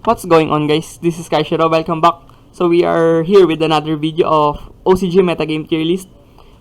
What's going on, guys? This is Kaishiro. Welcome back. So we are here with another video of OCG Metagame Tierlist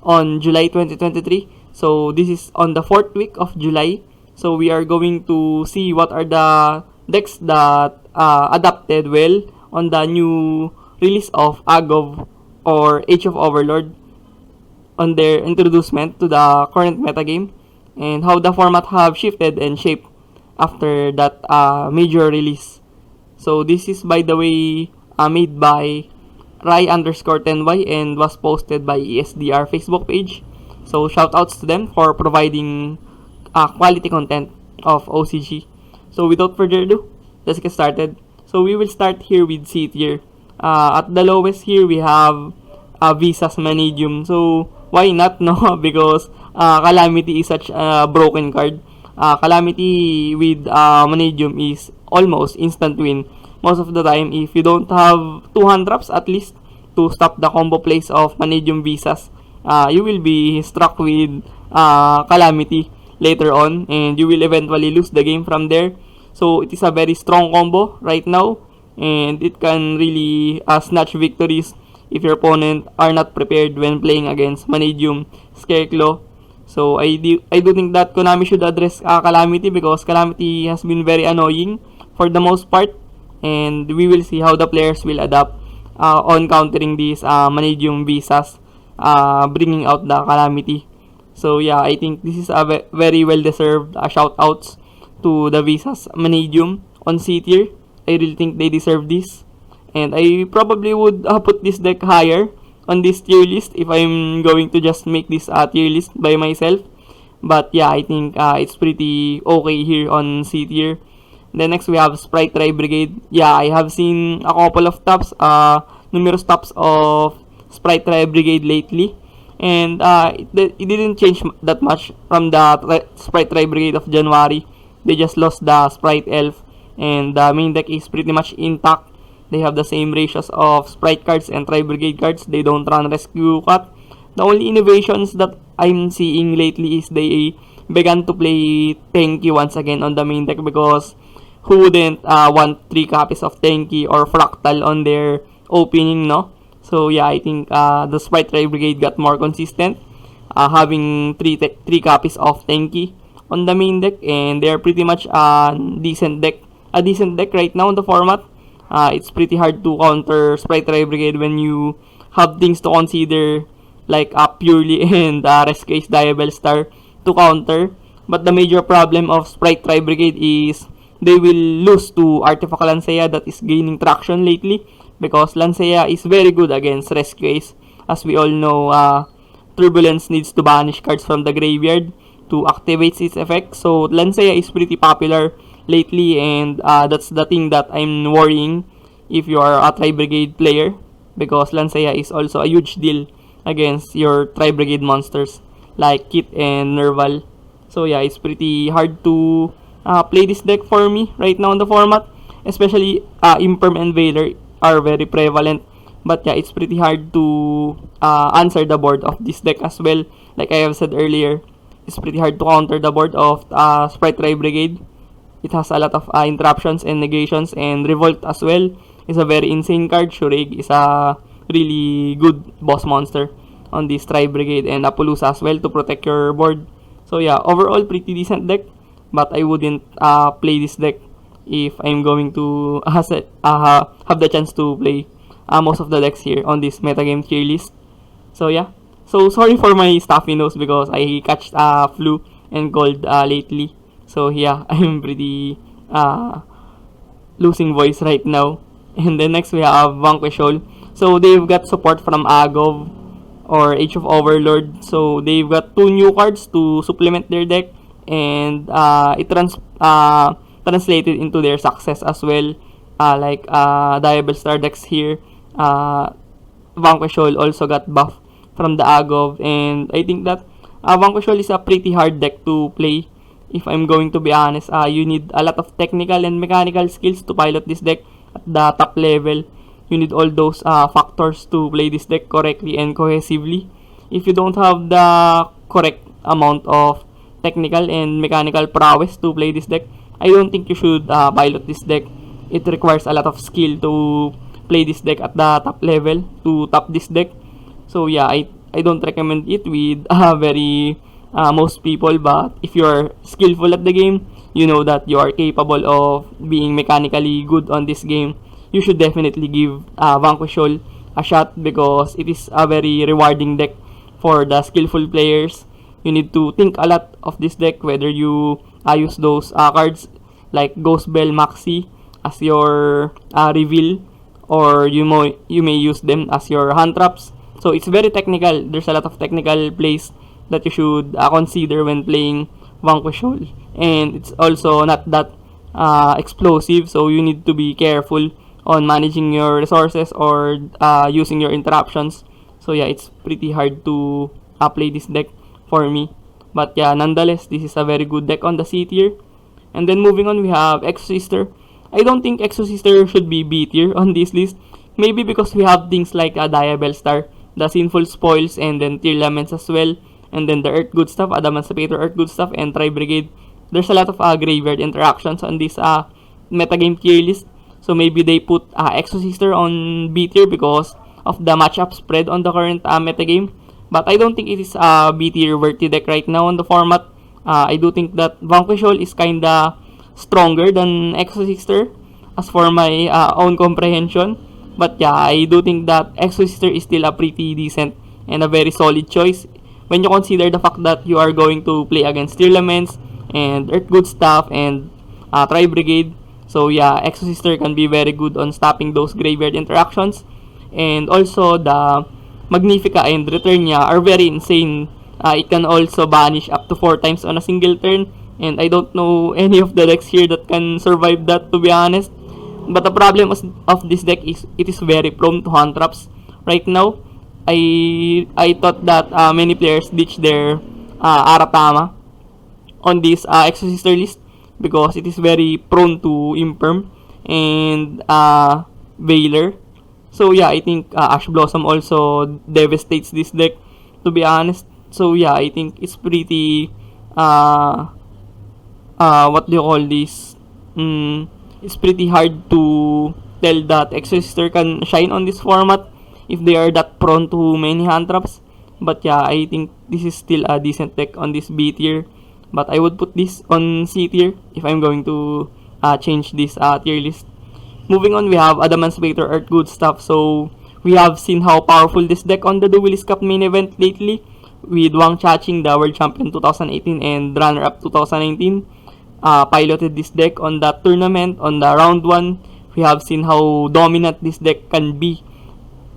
on July 2023. So this is on the 4th week of July. So we are going to see what are the decks that adapted well on the new release of AGOV or Age of Overlord on their introducement to the current metagame, and how the format have shifted and shaped after that major release. So this is, by the way, made by Rai_10y and was posted by ESDR Facebook page. So shoutouts to them for providing quality content of OCG. So without further ado, let's get started. So we will start here with C tier. At the lowest here we have Visas Manidium. So why not, no? Because Calamity is such a broken card. Calamity with Manidium is almost instant win most of the time if you don't have 2 hand traps at least to stop the combo plays of Manidium Visas. You will be struck with Calamity later on, and you will eventually lose the game from there. So it is a very strong combo right now, and it can really snatch victories if your opponent are not prepared when playing against Manidium Scareclaw. So I do think that Konami should address Calamity, because Calamity has been very annoying for the most part, and we will see how the players will adapt on countering these Manidium Visas, bringing out the Calamity. So yeah, I think this is a very well deserved shoutouts to the Visas Manidium on C tier. I really think they deserve this, and I probably would put this deck higher on this tier list if I'm going to just make this tier list by myself. But yeah, I think it's pretty okay here on C tier. Then next we have Sprite Tri Brigade. Yeah, I have seen a couple of tops, numerous tops of Sprite Tri Brigade lately, and it didn't change that much from the Sprite Tri Brigade of January. They just lost the Sprite Elf, and the main deck is pretty much intact. They have the same ratios of Sprite cards and Tri Brigade cards. They don't run Rescue Cut. The only innovations that I'm seeing lately is they began to play Tenki once again on the main deck, because who wouldn't want 3 copies of Tenki or Fractal on their opening, no? So yeah, I think the Sprite Tri Brigade got more consistent, having 3 copies of Tenki on the main deck, and they're pretty much a decent deck right now in the format. It's pretty hard to counter Sprite Tri Brigade when you have things to consider like Purely and Rescue Ace Diabell Star to counter. But the major problem of Sprite Tri Brigade is they will lose to Artifact Lancea that is gaining traction lately, because Lancea is very good against Rescue Ace. As we all know, Turbulence needs to banish cards from the graveyard to activate its effect. So Lancea is pretty popular lately, and that's the thing that I'm worrying if you are a Tri Brigade player, because Lancea is also a huge deal against your Tri Brigade monsters like Kit and Nerval. So yeah, it's pretty hard to play this deck for me right now in the format, especially Imperm and Veiler are very prevalent. But yeah, it's pretty hard to answer the board of this deck as well. Like I have said earlier, it's pretty hard to counter the board of Sprite Tri Brigade. It has a lot of interruptions and negations, and Revolt as well is a very insane card. Shureg is a really good boss monster on this Tri Brigade, and Apollousa as well to protect your board. So yeah, overall pretty decent deck, but I wouldn't play this deck if I'm going to have the chance to play most of the decks here on this metagame tier list. So yeah, so sorry for my stuffy nose, because I catch flu and cold lately. So yeah, I'm pretty losing voice right now. And then next we have Vanquish All. So they've got support from AGOV or Age of Overlord. So they've got 2 new cards to supplement their deck, and it translated into their success as well. Like Diabell Star decks here, Vanquish All also got buff from the AGOV, and I think that Vanquish All is a pretty hard deck to play. If I'm going to be honest, you need a lot of technical and mechanical skills to pilot this deck at the top level. You need all those factors to play this deck correctly and cohesively. If you don't have the correct amount of technical and mechanical prowess to play this deck, I don't think you should pilot this deck it requires a lot of skill to play this deck at the top level, to top this deck. So yeah, I don't recommend it with very most people, but if you are skillful at the game, you know that you are capable of being mechanically good on this game, you should definitely give Vanquishol a shot, because it is a very rewarding deck for the skillful players. You need to think a lot of this deck, whether you use those cards like Ghost Bell Maxi as your reveal, or you may use them as your hand traps. So it's very technical. There's a lot of technical plays that you should consider when playing Vanquishol, and it's also not that explosive, so you need to be careful on managing your resources or using your interruptions. So yeah, it's pretty hard to play this deck for me. But yeah, nonetheless, this is a very good deck on the C tier. And then moving on, we have Exosister. I don't think Exosister should be B tier on this list. Maybe because we have things like Diabell Star, the Sinful Spoils, and then Tear Laments as well. And then the Earth Good Stuff, Adamantipator Earth Good Stuff, and Tri Brigade. There's a lot of graveyard interactions on this metagame tier list. So maybe they put Exosister on B tier because of the matchup spread on the current metagame. But I don't think it is a B tier worthy deck right now on the format. I do think that Vanquishol is kinda stronger than Exosister as for my own comprehension. But yeah, I do think that Exosister is still a pretty decent and a very solid choice when you consider the fact that you are going to play against Tear Laments and Earth Good Stuff and Tri Brigade. So yeah, Exosister can be very good on stopping those graveyard interactions. And also the Magnifica and Returnia are very insane. It can also banish up to 4 times on a single turn, and I don't know any of the decks here that can survive that, to be honest. But the problem of this deck is it is very prone to hand traps. Right now, I thought that many players ditch their Aratama on this Exosister list because it is very prone to Imperm and Veiler. So yeah, I think Ash Blossom also devastates this deck, to be honest. So yeah, I think it's pretty what do you call this? It's pretty hard to tell that Exosister can shine on this format if they are that prone to many hand traps. But yeah, I think this is still a decent deck on this B tier. But I would put this on C tier if I'm going to change this tier list. Moving on, we have Adamantipator Earth Good Stuff. So we have seen how powerful this deck on the Duelist Cup main event lately, with Wang Chaching, the World Champion 2018 and runner-up 2019, piloted this deck on that tournament. On the round 1, we have seen how dominant this deck can be,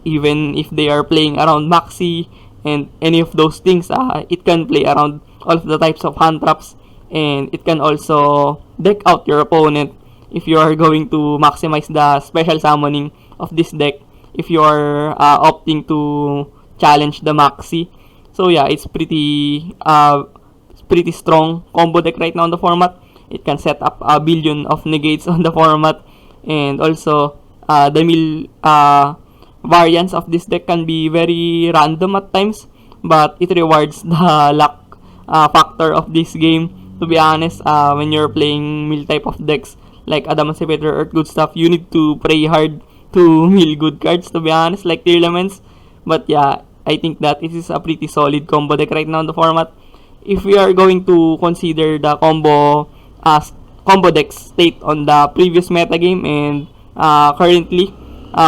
even if they are playing around Maxi and any of those things. It can play around all of the types of hand traps, and it can also deck out your opponent if you are going to maximize the special summoning of this deck, if you are opting to challenge the Maxi. So yeah, it's pretty strong combo deck right now on the format. It can set up a billion of negates on the format, and also the mill variants of this deck can be very random at times, but it rewards the luck factor of this game, to be honest. When you're playing mill type of decks like Adamantipator Earth Good Stuff, you need to pray hard to mill good cards, to be honest, like Tear Laments. But yeah, I think that it is a pretty solid combo deck right now in the format. If we are going to consider the combo deck state on the previous metagame and currently,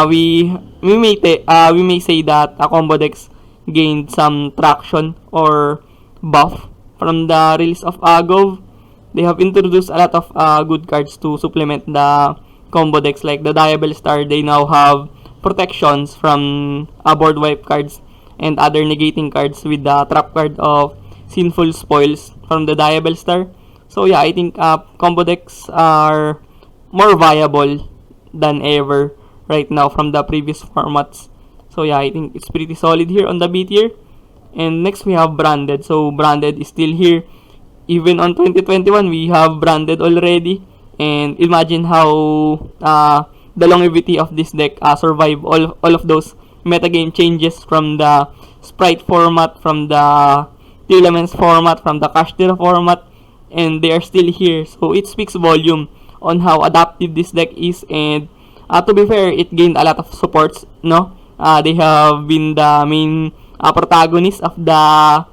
we may say that combo decks gained some traction or buff from the release of AGOV. They have introduced a lot of good cards to supplement the combo decks, like the Diabell Star. They now have protections from board wipe cards and other negating cards with the trap card of Sinful Spoils from the Diabell Star. So yeah, I think combo decks are more viable than ever right now from the previous formats. So yeah, I think it's pretty solid here on the B tier. And next we have Branded. So Branded is still here. Even on 2021, we have Branded already. And imagine how the longevity of this deck survive all of those metagame changes from the Sprite format, from the Tear format, from the Cash Tira format, and they are still here. So it speaks volume on how adaptive this deck is. And to be fair, it gained a lot of supports, no? They have been the main protagonist of the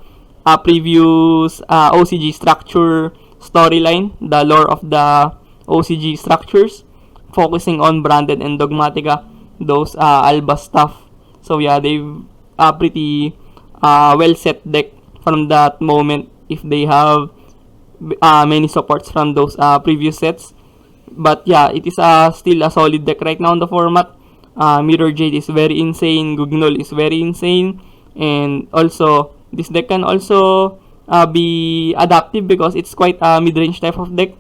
previous OCG structure storyline, the lore of the OCG structures, focusing on Branded and Dogmatica, those Alba stuff. So yeah, they've pretty well set deck from that moment if they have many supports from those previous sets. But yeah, it is still a solid deck right now in the format. Mirror Jade is very insane, Gugnol is very insane, and also this deck can also be adaptive because it's quite a mid-range type of deck.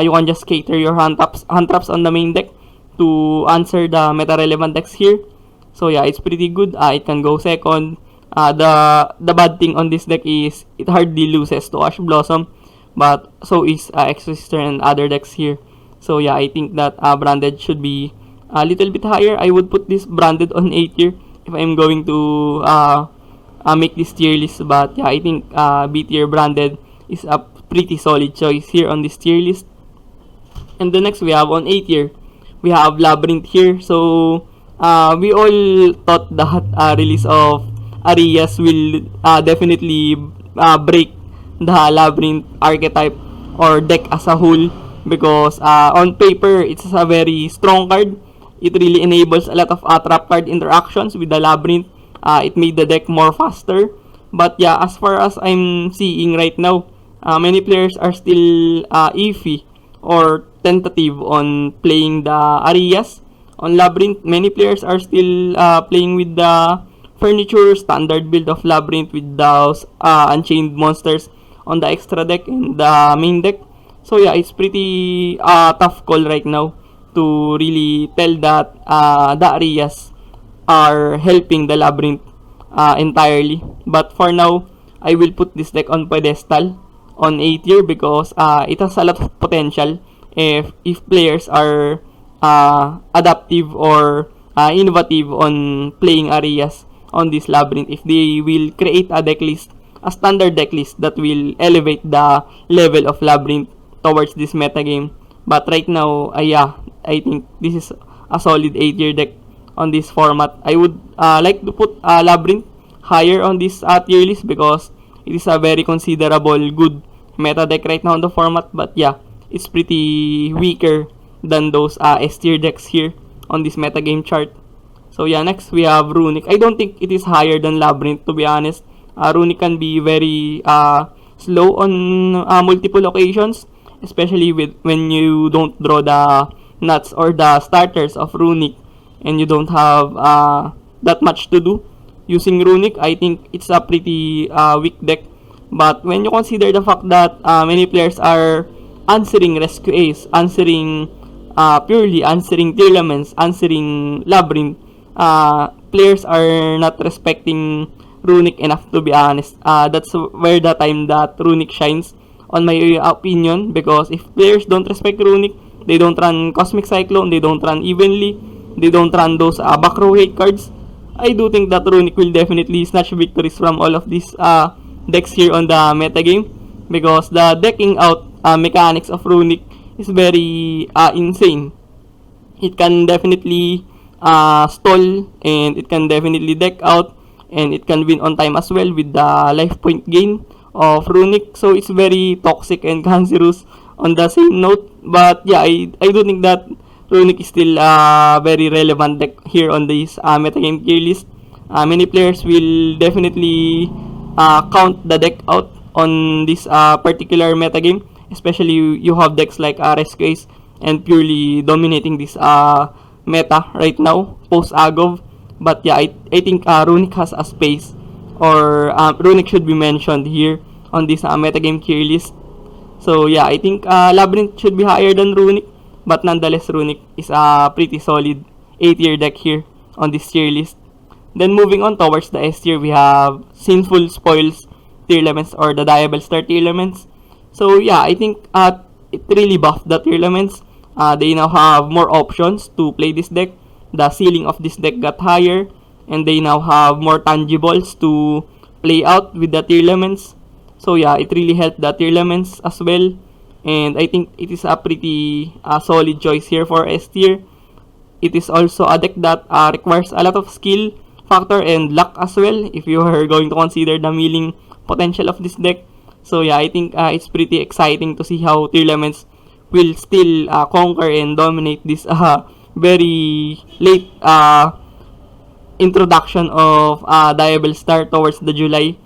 You can just cater your hand traps on the main deck to answer the meta-relevant decks here. So yeah, it's pretty good. It can go second. The bad thing on this deck is it hardly loses to Ash Blossom, but so is Exorcister and other decks here. So yeah, I think that Branded should be a little bit higher. I would put this Branded on A tier if I'm going to make this tier list. But yeah, I think B tier Branded is a pretty solid choice here on this tier list. And the next we have on A tier, we have Labyrinth here. So we all thought that release of Arias will definitely break the Labyrinth archetype or deck as a whole, because on paper it's a very strong card. It really enables a lot of trap card interactions with the Labyrinth. It made the deck more faster. But yeah, as far as I'm seeing right now, many players are still iffy or tentative on playing the Arias. On Labyrinth, many players are still playing with the furniture standard build of Labyrinth with those Unchained monsters on the extra deck and the main deck. So yeah, it's pretty tough call right now to really tell that the Arias are helping the Labyrinth entirely. But for now, I will put this deck on pedestal on A tier because it has a lot of potential if players are adaptive or innovative on playing Arias on this Labyrinth. If they will create a deck list, a standard deck list that will elevate the level of Labyrinth towards this metagame. But right now, yeah, I think this is a solid A tier deck on this format. I would like to put Labyrinth higher on this tier list because it is a very considerable good meta deck right now in the format. But yeah, it's pretty weaker than those S tier decks here on this metagame chart. So yeah, next we have Runic. I don't think it is higher than Labyrinth, to be honest. Runic can be very slow on multiple occasions, especially when you don't draw the nuts or the starters of Runic and you don't have that much to do using Runic. I think it's a pretty weak deck. But when you consider the fact that many players are answering Rescue Ace, purely answering Tierlist, answering Labyrinth, players are not respecting Runic enough, to be honest. That's where the time that Runic shines, on my opinion, because if players don't respect Runic, they don't run Cosmic Cyclone, they don't run Evenly, they don't run those back row hate cards, I do think that Runic will definitely snatch victories from all of these decks here on the metagame, because the decking out mechanics of Runic is very insane. It can definitely stall, and it can definitely deck out, and it can win on time as well with the life point gain of Runic. So it's very toxic and cancerous on the same note. But yeah, I do think that Runic is still a very relevant deck here on this metagame tier list. Many players will definitely count the deck out on this particular metagame, especially you have decks like Rescue Ace and purely dominating this meta right now post AGOV. But yeah, I think Runic has a space, or Runic should be mentioned here on this metagame tier list. So yeah, I think Labyrinth should be higher than Runic, but nonetheless Runic is a pretty solid A tier deck here on this tier list. Then moving on towards the S tier, we have Sinful Spoils tier elements, or the Diable Star tier elements. So yeah, I think it really buffed the tier elements. They now have more options to play this deck. The ceiling of this deck got higher, and they now have more tangibles to play out with the tier elements. So yeah, it really helped the tier elements as well. and I think it is a pretty solid choice here for S tier. It is also a deck that requires a lot of skill factor and luck as well if you are going to consider the milling potential of this deck. So yeah, I think it's pretty exciting to see how Tierlaments will still conquer and dominate this very late introduction of Diable Star towards the July.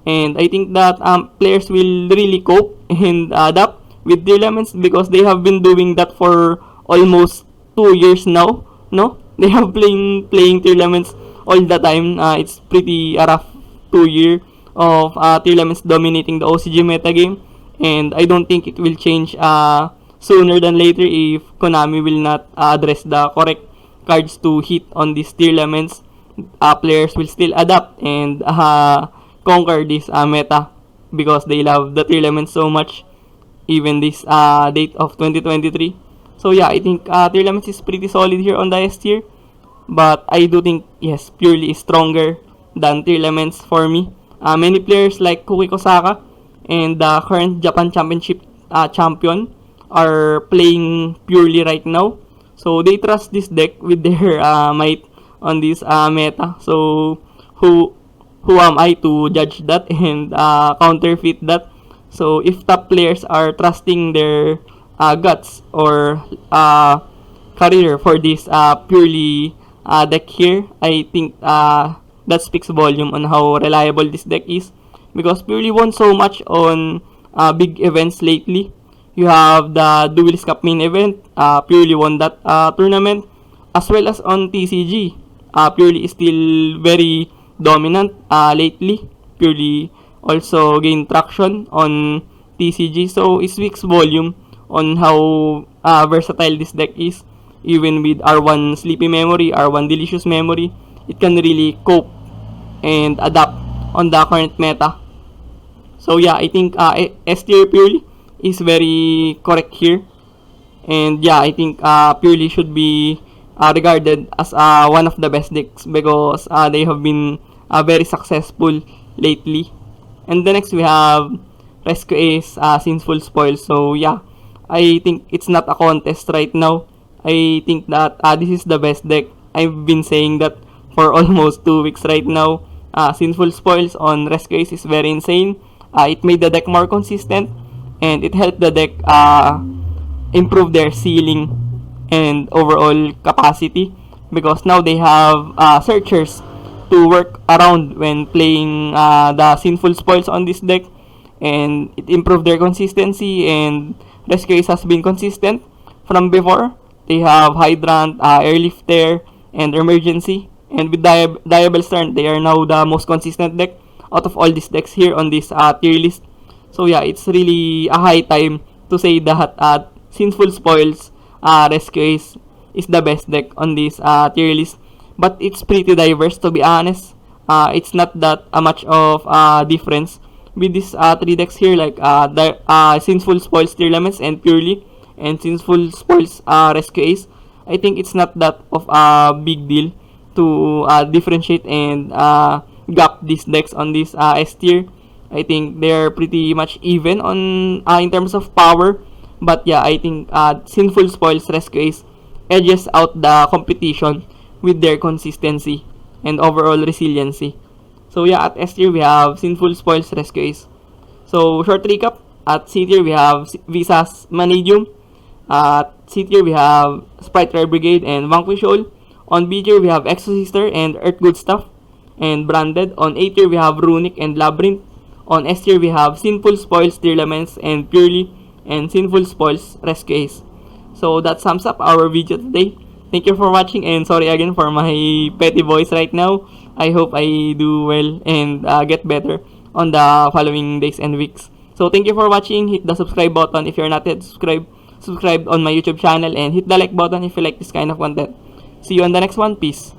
And I think that players will really cope and adapt with Tierlaments because they have been doing that for almost 2 years now. No, they have playing Tierlaments all the time. It's pretty a rough 2 year of Tierlaments dominating the OCG metagame, and I don't think it will change sooner than later if Konami will not address the correct cards to hit on these Tierlaments. Players will still adapt and conquer this meta because they love the Tierlaments so much, even this date of 2023. So yeah, I think Tierlaments is pretty solid here on the S tier, but I do think, yes, Purely is stronger than Tierlaments for me. Many players like Kuki Kosaka and the current Japan Championship champion are playing Purely right now. So they trust this deck with their might on this meta. So who am I to judge that and counterfeit that? So if top players are trusting their guts or career for this Purely deck here, I think that speaks volume on how reliable this deck is, because Purely won so much on big events lately. You have the Duelist Cup main event, Purely won that tournament, as well as on TCG. Purely is still very dominant lately. Purely also gained traction on TCG, so it speaks volume on how versatile this deck is. Even with R1 Sleepy Memory, R1 Delicious Memory, it can really cope and adapt on the current meta. So yeah, I think S tier Purely is very correct here. And yeah, I think Purely should be regarded as one of the best decks because they have been very successful lately. And the next we have Rescue Ace, Sinful Spoil. So yeah, I think it's not a contest right now. I think that this is the best deck. I've been saying that for almost 2 weeks right now. Sinful Spoils on Rescue Ace is very insane. It made the deck more consistent, and it helped the deck improve their ceiling and overall capacity, because now they have searchers to work around when playing the Sinful Spoils on this deck, and it improved their consistency. And Rescue Ace has been consistent from before. They have Hydrant, Airlifter, and Emergency. And with Diable Star, they are now the most consistent deck out of all these decks here on this tier list. So yeah, it's really a high time to say that Sinful Spoils Rescue Ace is the best deck on this tier list. But it's pretty diverse, to be honest. It's not that much of difference with these 3 decks here, like Sinful Spoils Tierlaments and Purely, and Sinful Spoils Rescue Ace. I think it's not that of a big deal to differentiate and gap these decks on this S tier. I think they're pretty much even on in terms of power. But yeah, I think Sinful Spoils Rescue Ace edges out the competition with their consistency and overall resiliency. So yeah, at S tier we have Sinful Spoils Rescue Ace. So short recap, at C tier we have Visa's Manidium. At C tier we have Sprite Rare Brigade and Vanquish All. On B tier we have Exosister and Earth Good Stuff and Branded. On A tier we have Runic and Labyrinth. On S tier we have Sinful Spoils Tierlaments and Purely, and Sinful Spoils Rescue Ace. So that sums up our video today. Thank you for watching, and sorry again for my petty voice right now. I hope I do well and get better on the following days and weeks. So thank you for watching. Hit the subscribe button if you're not yet subscribed on my YouTube channel, and hit the like button if you like this kind of content. See you on the next one. Peace.